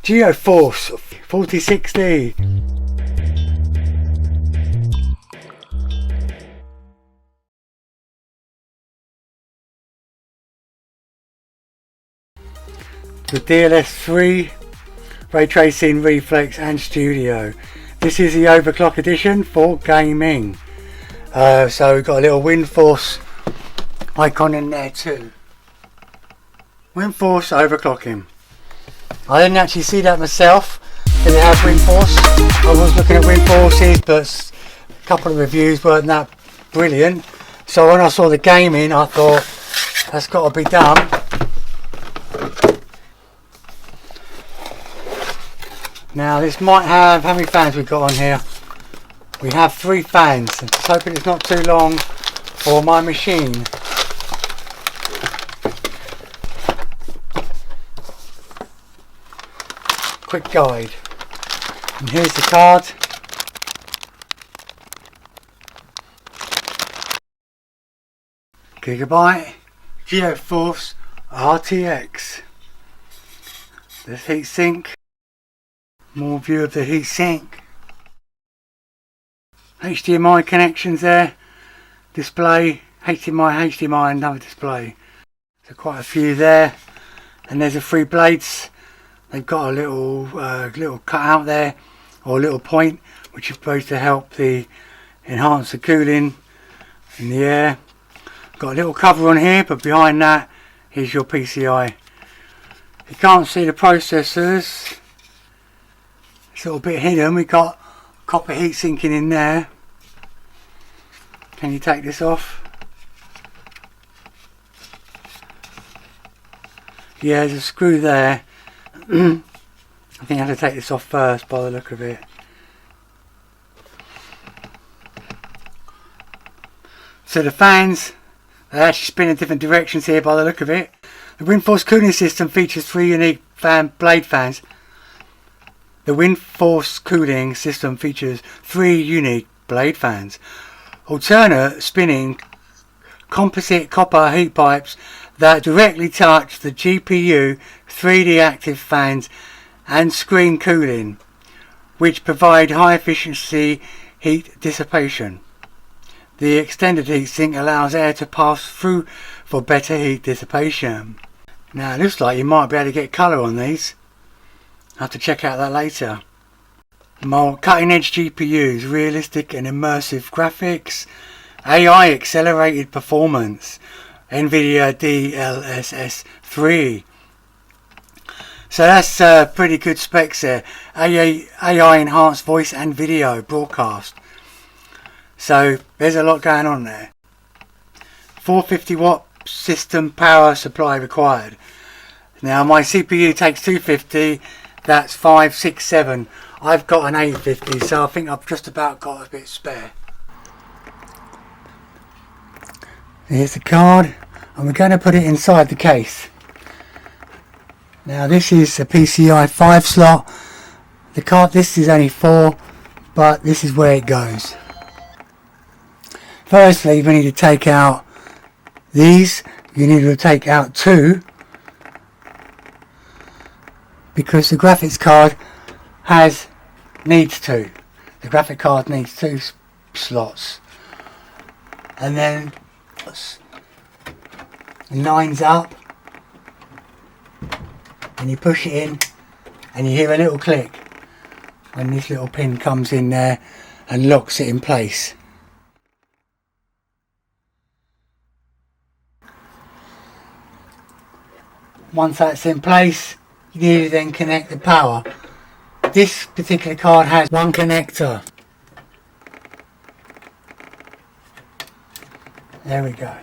GeForce 4060. With DLSS 3, Ray Tracing, Reflex and Studio. This is the overclock edition for gaming. So we've got a little WINDFORCE icon in there too. WINDFORCE overclocking. I didn't actually see that myself. Didn't have WINDFORCE. I was looking at WINDFORCE's, but a couple of reviews weren't that brilliant. So when I saw the gaming, I thought that's got to be done. Now this might have, how many fans we've got on here? We have 3 fans. I'm just hoping it's not too long for my machine. Quick guide. And here's the card. Gigabyte GeForce RTX. The heatsink. More view of the heatsink. HDMI connections there. Display. HDMI, another display. So quite a few there. And there's the 3 blades. They've got a little cutout there, or a little point, which is supposed to help enhance the cooling in the air. Got a little cover on here, but behind that is your PCIe. You can't see the processors. It's a little bit hidden. We got copper heat sinking in there. Can you take this off? Yeah, there's a screw there. I think I have to take this off first by the look of it. So the fans, they actually spin in different directions here by the look of it. The WINDFORCE cooling system features 3 unique blade fans. The WINDFORCE cooling system features 3 unique blade fans. Alternate spinning composite copper heat pipes that directly touch the GPU 3D active fans and screen cooling, which provide high efficiency heat dissipation. The extended heatsink allows air to pass through for better heat dissipation. Now it looks like you might be able to get colour on these. I'll have to check out that later. More cutting edge GPUs, realistic and immersive graphics, AI accelerated performance, NVIDIA DLSS 3. So that's pretty good specs there. AI enhanced voice and video broadcast. So there's a lot going on there. 450 watt system power supply required. Now my CPU takes 250. That's 5, 6, 7. I've got an 850, so I think I've just about got a bit spare. Here's the card, and we're going to put it inside the case. Now this is a PCIe 5 slot. The card, this is only 4, but this is where it goes. Firstly, we need to take out these. You need to take out 2. Because the graphics card needs 2. The graphic card needs 2 slots. And then it lines up, and you push it in, and you hear a little click when this little pin comes in there and locks it in place. Once that's in place, you need to then connect the power. This particular card has 1 connector. There we go.